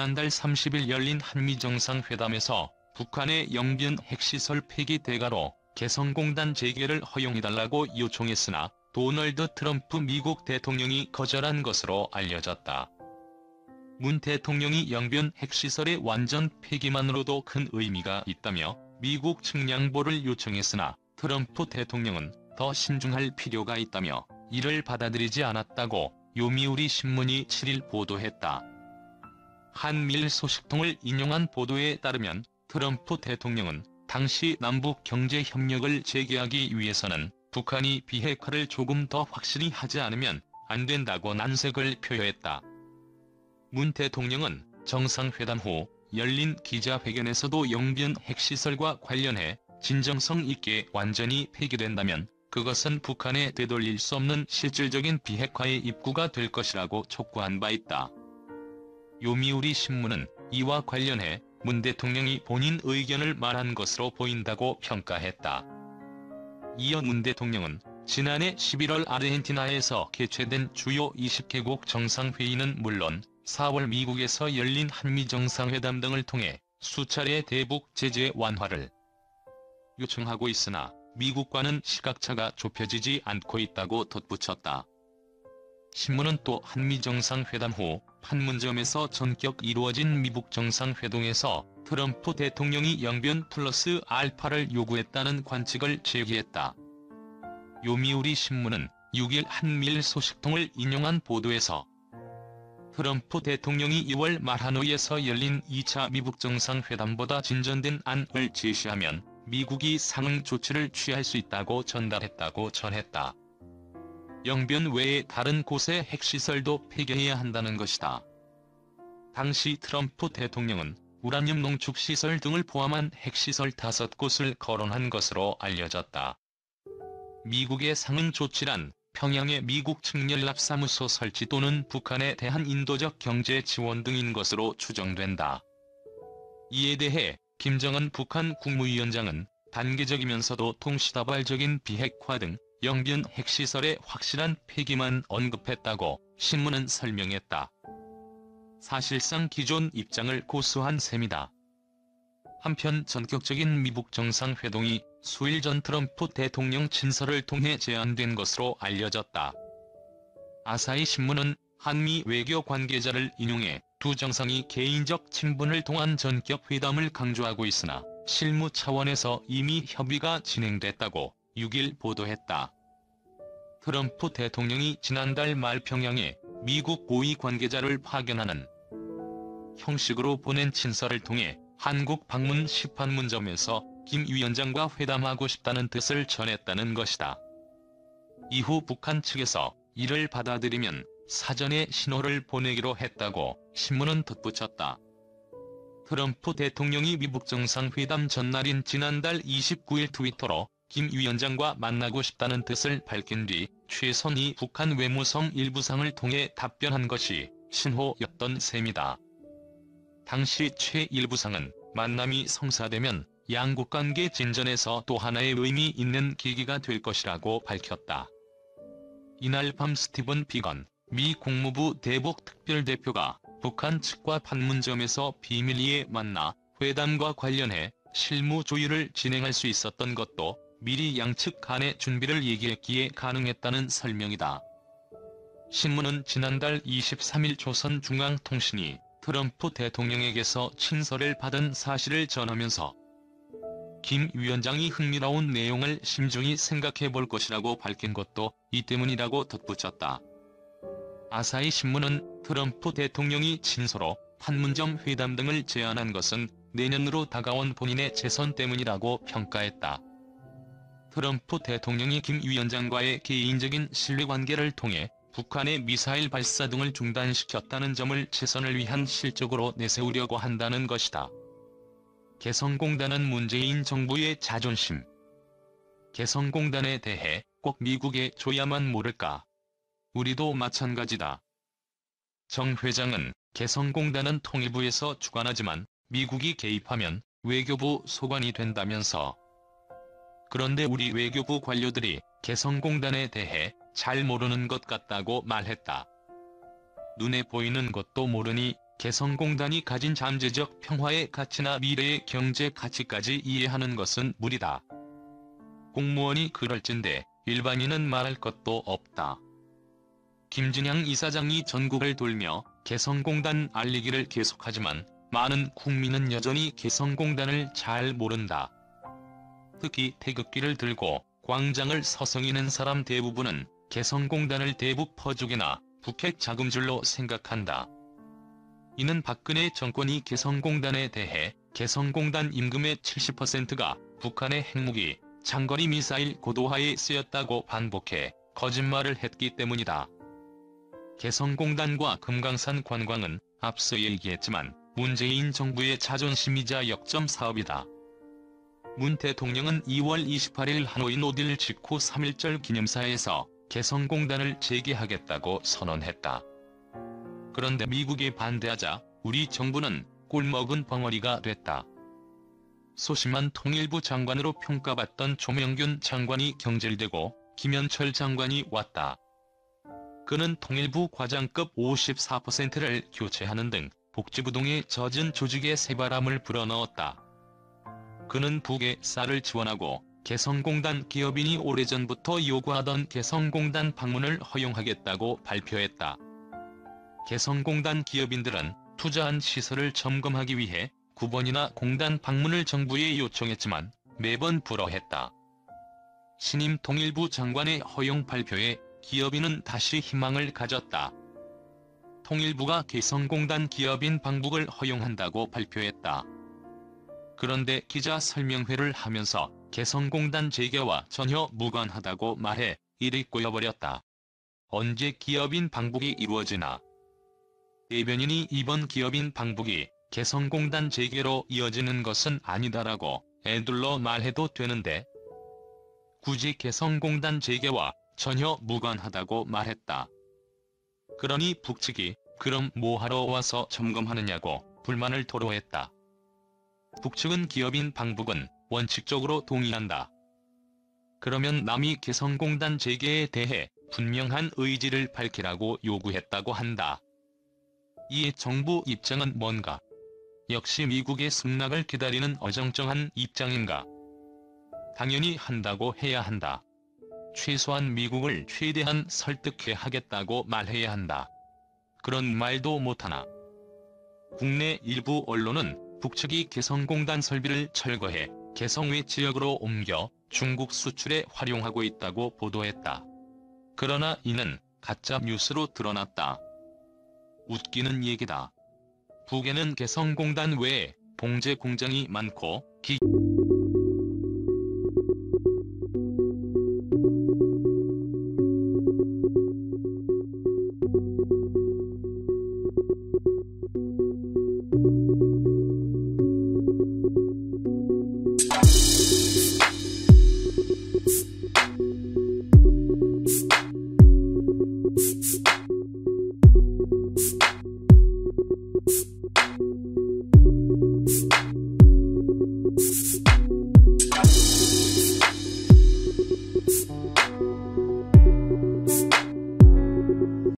지난달 30일 열린 한미정상회담에서 북한의 영변 핵시설 폐기 대가로 개성공단 재개를 허용해달라고 요청했으나 도널드 트럼프 미국 대통령이 거절한 것으로 알려졌다. 문 대통령이 영변 핵시설의 완전 폐기만으로도 큰 의미가 있다며 미국 측 양보를 요청했으나 트럼프 대통령은 더 신중할 필요가 있다며 이를 받아들이지 않았다고 요미우리 신문이 7일 보도했다. 한미일 소식통을 인용한 보도에 따르면 트럼프 대통령은 당시 남북 경제협력을 재개하기 위해서는 북한이 비핵화를 조금 더 확실히 하지 않으면 안 된다고 난색을 표했다. 문 대통령은 정상회담 후 열린 기자회견에서도 영변 핵시설과 관련해 진정성 있게 완전히 폐기된다면 그것은 북한에 되돌릴 수 없는 실질적인 비핵화의 입구가 될 것이라고 촉구한 바 있다. 요미우리 신문은 이와 관련해 문 대통령이 본인 의견을 말한 것으로 보인다고 평가했다. 이어 문 대통령은 지난해 11월 아르헨티나에서 개최된 주요 20개국 정상회의는 물론 4월 미국에서 열린 한미정상회담 등을 통해 수차례 대북 제재 완화를 요청하고 있으나 미국과는 시각차가 좁혀지지 않고 있다고 덧붙였다. 신문은 또 한미정상회담 후 판문점에서 전격 이루어진 미북 정상회동에서 트럼프 대통령이 영변 플러스 알파를 요구했다는 관측을 제기했다. 요미우리 신문은 6일 한미일 소식통을 인용한 보도에서 트럼프 대통령이 2월 말 하노이에서 열린 2차 미북 정상회담보다 진전된 안을 제시하면 미국이 상응 조치를 취할 수 있다고 전달했다고 전했다. 영변 외의 다른 곳의 핵시설도 폐기해야 한다는 것이다. 당시 트럼프 대통령은 우라늄 농축시설 등을 포함한 핵시설 5곳을 거론한 것으로 알려졌다. 미국의 상응 조치란 평양의 미국 측 연락사무소 설치 또는 북한에 대한 인도적 경제 지원 등인 것으로 추정된다. 이에 대해 김정은 북한 국무위원장은 단계적이면서도 동시다발적인 비핵화 등 영변 핵시설의 확실한 폐기만 언급했다고 신문은 설명했다. 사실상 기존 입장을 고수한 셈이다. 한편 전격적인 미북 정상회동이 수일 전 트럼프 대통령 친서를 통해 제안된 것으로 알려졌다. 아사히 신문은 한미 외교 관계자를 인용해 두 정상이 개인적 친분을 통한 전격 회담을 강조하고 있으나 실무 차원에서 이미 협의가 진행됐다고 6일 보도했다. 트럼프 대통령이 지난달 말 평양에 미국 고위 관계자를 파견하는 형식으로 보낸 친서를 통해 한국 방문 시 판문점에서 김 위원장과 회담하고 싶다는 뜻을 전했다는 것이다. 이후 북한 측에서 이를 받아들이면 사전에 신호를 보내기로 했다고 신문은 덧붙였다. 트럼프 대통령이 미북 정상회담 전날인 지난달 29일 트위터로 김 위원장과 만나고 싶다는 뜻을 밝힌 뒤 최선희 북한 외무성 일부상을 통해 답변한 것이 신호였던 셈이다. 당시 최 일부상은 만남이 성사되면 양국 관계 진전에서 또 하나의 의미 있는 계기가 될 것이라고 밝혔다. 이날 밤 스티븐 비건 미 국무부 대북 특별대표가 북한 측과 판문점에서 비밀리에 만나 회담과 관련해 실무 조율을 진행할 수 있었던 것도 미리 양측 간의 준비를 얘기했기에 가능했다는 설명이다. 신문은 지난달 23일 조선중앙통신이 트럼프 대통령에게서 친서를 받은 사실을 전하면서 김 위원장이 흥미로운 내용을 심중히 생각해 볼 것이라고 밝힌 것도 이 때문이라고 덧붙였다. 아사히 신문은 트럼프 대통령이 친서로 판문점 회담 등을 제안한 것은 내년으로 다가온 본인의 재선 때문이라고 평가했다. 트럼프 대통령이 김 위원장과의 개인적인 신뢰관계를 통해 북한의 미사일 발사 등을 중단시켰다는 점을 재선을 위한 실적으로 내세우려고 한다는 것이다. 개성공단은 문재인 정부의 자존심. 개성공단에 대해 꼭 미국에 줘야만 모를까. 우리도 마찬가지다. 정 회장은 개성공단은 통일부에서 주관하지만 미국이 개입하면 외교부 소관이 된다면서. 그런데 우리 외교부 관료들이 개성공단에 대해 잘 모르는 것 같다고 말했다. 눈에 보이는 것도 모르니 개성공단이 가진 잠재적 평화의 가치나 미래의 경제 가치까지 이해하는 것은 무리다. 공무원이 그럴진데 일반인은 말할 것도 없다. 김진양 이사장이 전국을 돌며 개성공단 알리기를 계속하지만 많은 국민은 여전히 개성공단을 잘 모른다. 특히 태극기를 들고 광장을 서성이는 사람 대부분은 개성공단을 대북 퍼주기나 북핵 자금줄로 생각한다. 이는 박근혜 정권이 개성공단에 대해 개성공단 임금의 70%가 북한의 핵무기, 장거리 미사일 고도화에 쓰였다고 반복해 거짓말을 했기 때문이다. 개성공단과 금강산 관광은 앞서 얘기했지만 문재인 정부의 자존심이자 역점 사업이다. 문 대통령은 2월 28일 하노이 노딜 직후 3.1절 기념사에서 개성공단을 재개하겠다고 선언했다. 그런데 미국이 반대하자 우리 정부는 꿀먹은 벙어리가 됐다. 소심한 통일부 장관으로 평가받던 조명균 장관이 경질되고 김현철 장관이 왔다. 그는 통일부 과장급 54%를 교체하는 등 복지부동에 젖은 조직에 새바람을 불어넣었다. 그는 북에 쌀을 지원하고 개성공단 기업인이 오래전부터 요구하던 개성공단 방문을 허용하겠다고 발표했다. 개성공단 기업인들은 투자한 시설을 점검하기 위해 9번이나 공단 방문을 정부에 요청했지만 매번 불허했다. 신임 통일부 장관의 허용 발표에 기업인은 다시 희망을 가졌다. 통일부가 개성공단 기업인 방북을 허용한다고 발표했다. 그런데 기자 설명회를 하면서 개성공단 재개와 전혀 무관하다고 말해 일이 꼬여버렸다. 언제 기업인 방북이 이루어지나? 대변인이 이번 기업인 방북이 개성공단 재개로 이어지는 것은 아니다라고 애둘러 말해도 되는데 굳이 개성공단 재개와 전혀 무관하다고 말했다. 그러니 북측이 그럼 뭐하러 와서 점검하느냐고 불만을 토로했다. 북측은 기업인 방북은 원칙적으로 동의한다. 그러면 남이 개성공단 재개에 대해 분명한 의지를 밝히라고 요구했다고 한다. 이에 정부 입장은 뭔가? 역시 미국의 승낙을 기다리는 어정쩡한 입장인가? 당연히 한다고 해야 한다. 최소한 미국을 최대한 설득해 하겠다고 말해야 한다. 그런 말도 못하나. 국내 일부 언론은 북측이 개성공단 설비를 철거해 개성외 지역으로 옮겨 중국 수출에 활용하고 있다고 보도했다. 그러나 이는 가짜 뉴스로 드러났다. 웃기는 얘기다. 북에는 개성공단 외에 봉제 공장이 많고